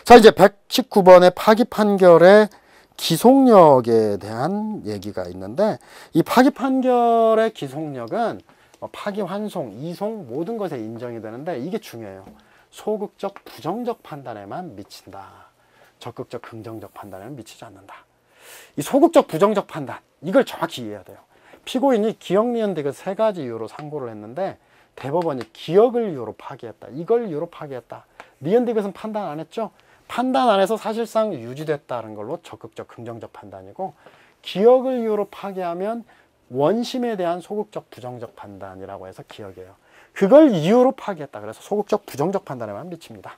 자, 이제 119번의 파기 판결의 기속력에 대한 얘기가 있는데, 이 파기 판결의 기속력은 파기, 환송, 이송 모든 것에 인정이 되는데 이게 중요해요. 소극적, 부정적 판단에만 미친다. 적극적, 긍정적 판단에는 미치지 않는다. 이 소극적, 부정적 판단, 이걸 정확히 이해해야 돼요. 피고인이 기억, 니은, 디귿 세 가지 이유로 상고를 했는데 대법원이 기억을 이유로 파기했다. 이걸 이유로 파기했다. 니은, 디귿은 판단 안 했죠? 판단 안 해서 사실상 유지됐다는 걸로 적극적, 긍정적 판단이고, 기억을 이유로 파기하면 원심에 대한 소극적, 부정적 판단이라고 해서 기억이에요. 그걸 이유로 파기했다. 그래서 소극적, 부정적 판단에만 미칩니다.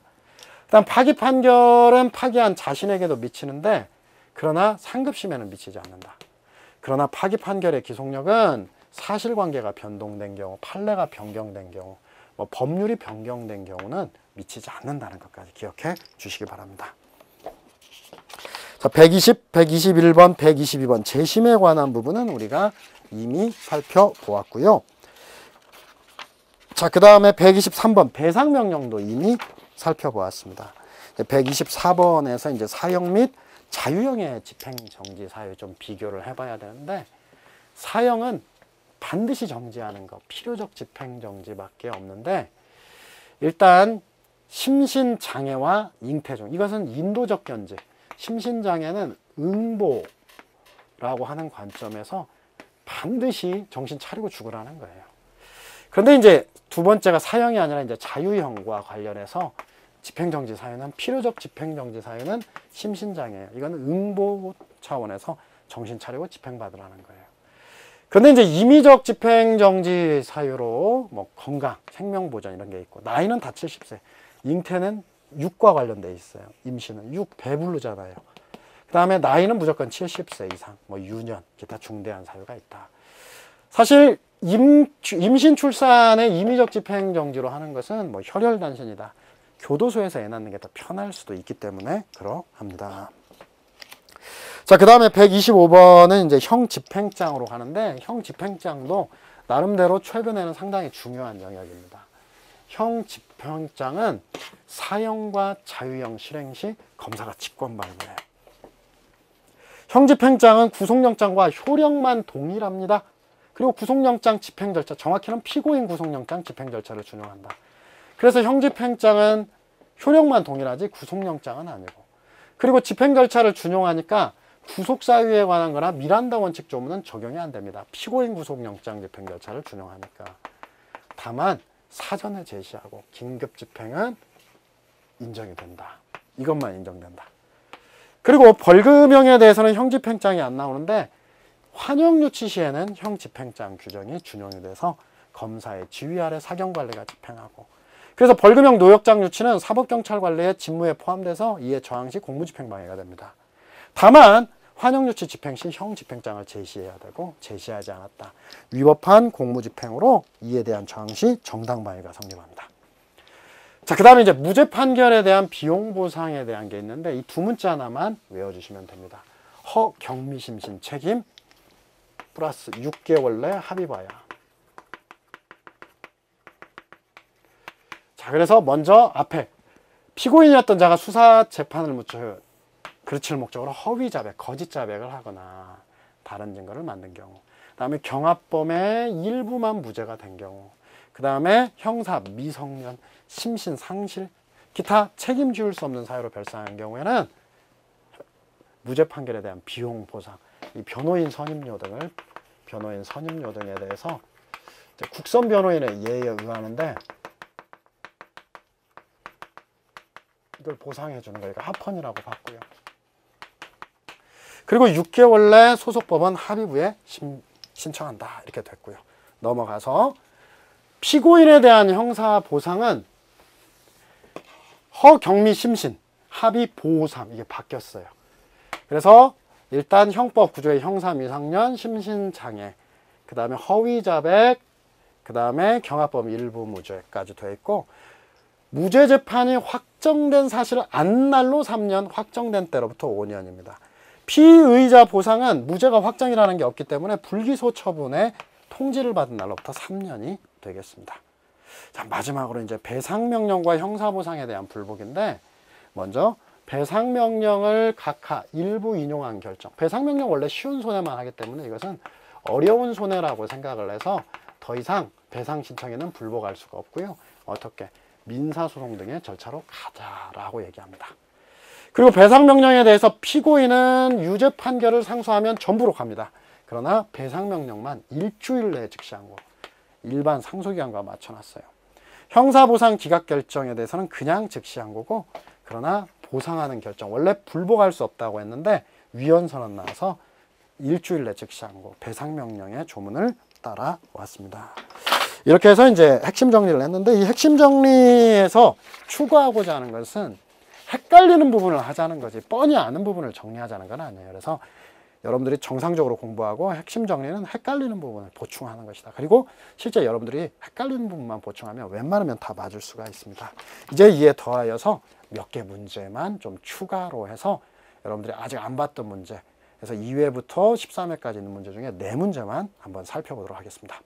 일단 파기 판결은 파기한 자신에게도 미치는데, 그러나 상급심에는 미치지 않는다. 그러나 파기 판결의 기속력은 사실관계가 변동된 경우, 판례가 변경된 경우, 법률이 변경된 경우는 미치지 않는다는 것까지 기억해 주시기 바랍니다. 자, 120, 121번, 122번 재심에 관한 부분은 우리가 이미 살펴보았고요. 자, 그 다음에 123번 배상명령도 이미 살펴보았습니다. 124번에서 이제 사형 및 자유형의 집행정지 사유 좀 비교를 해봐야 되는데, 사형은 반드시 정지하는 거, 필요적 집행정지밖에 없는데, 일단 심신장애와 잉태종, 이것은 인도적 견제, 심신장애는 응보라고 하는 관점에서 반드시 정신 차리고 죽으라는 거예요. 그런데 이제 두 번째가 사형이 아니라 이제 자유형과 관련해서 집행정지 사유는, 필요적 집행정지 사유는 심신장애예요. 이거는 응보 차원에서 정신 차리고 집행받으라는 거예요. 그런데 이제 임의적 집행정지 사유로 건강, 생명보전 이런 게 있고, 나이는 다 70세, 잉태는 6과 관련돼 있어요. 임신은 6 배부르잖아요. 그 다음에 나이는 무조건 70세 이상, 유년, 기타 중대한 사유가 있다. 사실 임신 출산의 임의적 집행정지로 하는 것은 혈혈단신이다. 교도소에서 애 낳는 게 더 편할 수도 있기 때문에 그러합니다. 자, 그 다음에 125번은 이제 형집행장으로 가는데, 형집행장도 나름대로 최근에는 상당히 중요한 영역입니다. 형집행장은 사형과 자유형 실행 시 검사가 직권 발부해요. 형집행장은 구속영장과 효력만 동일합니다. 그리고 구속영장 집행 절차, 정확히는 피고인 구속영장 집행 절차를 준용한다. 그래서 형집행장은 효력만 동일하지 구속영장은 아니고, 그리고 집행 절차를 준용하니까 구속사유에 관한 거나 미란다 원칙 조문은 적용이 안 됩니다. 피고인 구속영장 집행 절차를 준용하니까. 다만 사전에 제시하고 긴급 집행은 인정이 된다. 이것만 인정된다. 그리고 벌금형에 대해서는 형집행장이 안 나오는데, 환영유치 시에는 형집행장 규정이 준용이 돼서 검사의 지휘 아래 사경관리가 집행하고, 그래서 벌금형 노역장 유치는 사법경찰관리의 직무에 포함돼서 이에 저항 시 공무집행방해가 됩니다. 다만 환영유치 집행 시 형집행장을 제시해야 되고, 제시하지 않았다, 위법한 공무집행으로 이에 대한 저항 시 정당방해가 성립합니다. 자, 그 다음에 이제 무죄 판결에 대한 비용보상에 대한 게 있는데, 이 두 문자 하나만 외워주시면 됩니다. 허경미심신 책임 플러스 6개월 내 합의봐야. 자, 그래서 먼저 앞에 피고인이었던 자가 수사 재판을 묻혀 그르칠 목적으로 허위 자백, 거짓 자백을 하거나 다른 증거를 만든 경우, 그 다음에 경합범의 일부만 무죄가 된 경우, 그 다음에 형사, 미성년, 심신, 상실, 기타 책임 지울 수 없는 사유로 별상한 경우에는 무죄 판결에 대한 비용 보상, 이 변호인 선임료 등을, 변호인 선임료 등에 대해서 국선 변호인의 예에 의하는데, 이걸 보상해 주는 거니까 합헌이라고 봤고요. 그리고 6개월 내 소속법원 합의부에 신청한다, 이렇게 됐고요. 넘어가서 피고인에 대한 형사 보상은 허경미 심신, 합의 보호삼, 이게 바뀌었어요. 그래서 일단 형법 구조의 형사 미성년, 심신장애, 그 다음에 허위 자백, 그 다음에 경합범 일부 무죄까지 되어 있고, 무죄 재판이 확정된 사실 안 날로 3년, 확정된 때로부터 5년입니다. 피의자 보상은 무죄가 확정이라는 게 없기 때문에 불기소 처분에 통지를 받은 날로부터 3년이 되겠습니다. 자, 마지막으로 이제 배상명령과 형사보상에 대한 불복인데, 먼저 배상명령을 각하 일부 인용한 결정. 배상명령 원래 쉬운 손해만 하기 때문에 이것은 어려운 손해라고 생각을 해서 더 이상 배상 신청에는 불복할 수가 없고요. 어떻게? 민사소송 등의 절차로 가자라고 얘기합니다. 그리고 배상명령에 대해서 피고인은 유죄 판결을 상소하면 전부로 갑니다. 그러나 배상명령만 일주일 내에 즉시항고, 일반 상소기간과 맞춰놨어요. 형사보상 기각결정에 대해서는 그냥 즉시항고고, 그러나 보상하는 결정, 원래 불복할 수 없다고 했는데 위헌선언 나와서 일주일 내 즉시항고, 배상명령의 조문을 따라왔습니다. 이렇게 해서 이제 핵심 정리를 했는데, 이 핵심 정리에서 추구하고자 하는 것은 헷갈리는 부분을 하자는 거지 뻔히 아는 부분을 정리하자는 건 아니에요. 그래서 여러분들이 정상적으로 공부하고 핵심 정리는 헷갈리는 부분을 보충하는 것이다. 그리고 실제 여러분들이 헷갈리는 부분만 보충하면 웬만하면 다 맞을 수가 있습니다. 이제 이에 더하여서 몇 개 문제만 좀 추가로 해서 여러분들이 아직 안 봤던 문제, 그래서 2회부터 13회까지 있는 문제 중에 4문제만 한번 살펴보도록 하겠습니다.